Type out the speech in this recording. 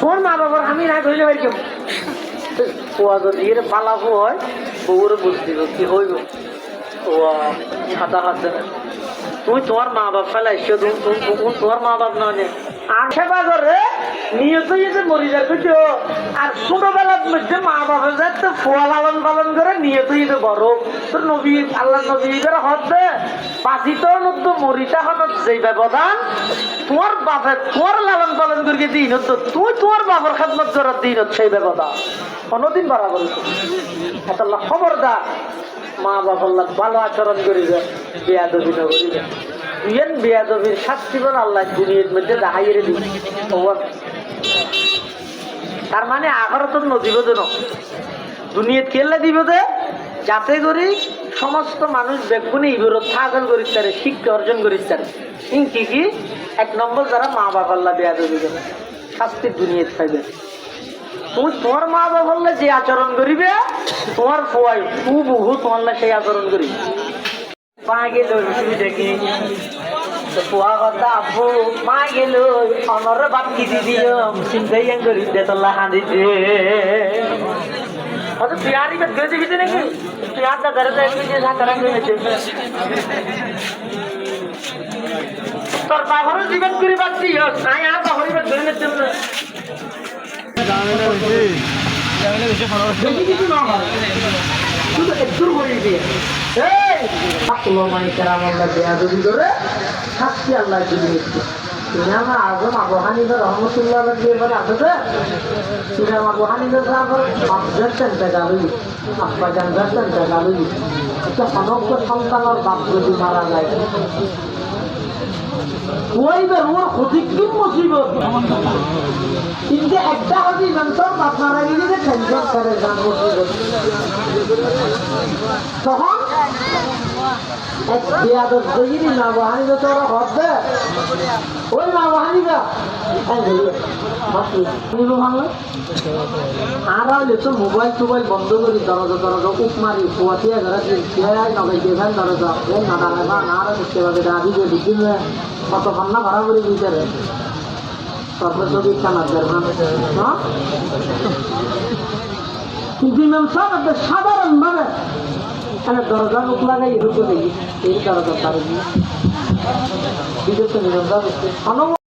তোর মা বাবার আমি না ধরলে ভাই কেউ পোয়া যদি পালাবো হয় বউরে বুঝ দিব কি হইব সাদা হাত দেবে তুই তোমার মা বাপ ফেলাইছো তোমার মা বাপ নয় আর সেবা করে নিয়ত যে মরি যাবে আর ছোটবেলার মধ্যে মা বাপের যাতে ফোয়া লালন পালন করে নিয়ত যে বড় তোর নবী আল্লাহ নবী হচ্ছে বাঁচিত নদ্য মরিটা হত যে ব্যবধান তোমার বাপের তোমার লালন পালন করিয়ে দিন হতো তুই তোমার বাবার খাদমত করার দিন হচ্ছে সেই ব্যবধান কোনোদিন বরাবর এটা খবরদার মা বাবার ভালো আচরণ করিবে বেয়াদবি না করিবে তুইন বেয়াদবির শাস্তি বল আল্লাহ দুনিয়ার মধ্যে দেখাইয়ে দিবি তার মানে আগারও তোর নদীব যেন দুনিয়াত কেলে দিব দে যাতে করি সমস্ত মানুষ দেখবনি ইবরত থাকল করিস তারে শিক্ষা অর্জন করিস তারে কি কি এক নম্বর যারা মা বাবা আল্লাহ বেয়াদবি করে শাস্তি দুনিয়াত খাইবে তুই তোমার মা বাবা যে আচরণ করিবে তোমার ফোয়াই তু বহু তোমার সেই আচরণ করিবে পা গেল তুমি দেখি পোয়া কথা আব্বু মা গেল অনর বাপ কি দিদিও চিন্তাই করি দেতলা হাঁদিছে হয়তো পিয়ারি বেদ গেছে কিছু নাকি পিয়ার দা ধরে ঝাঁকারা গেছে তোর বাবারও জীবন করে পাচ্ছি নাই আর বাহরি বেদ ধরে নিচ্ছে কিছু না হয় শুধু একটু বলি দিয়ে শাস্তি আল্লাহ আমার আজম আবু হানিফা রহমতুল্লাহ এবারে আসবে সেটা আবু হানিফা জানতে গালুই আব্বা জানতে গালুই একটা অনজ্ঞ সন্তানের বাপ যদি মারা যায় ওইবার ওর ক্ষতি কি মুসিবত কিন্তু একটা হচ্ছে ইমানসর বাপ মারা গেলে যে টেনশন করে যান মুসিবত তখন এক বেয়াদত দেখিনি মা বাহানিবা তো ওরা হচ্ছে ওই মা বাহানিবা আর হলে তো মোবাইল টোবাইল বন্ধ করি দরজা উপ মারি কুয়াতিয়া ঘরে নগাই দেখান দরজা না দাঁড়াবা না আর দেখতে পাবে দাবি যে দিদি কত কান্না ভাড়া করে দিতে সরকার কানার কিন্তু ইমাম সব একটা সাধারণ ভাবে দরজা মুখ লাগাই এরকম এই দরজা পারে বিদেশে নিরঞ্জন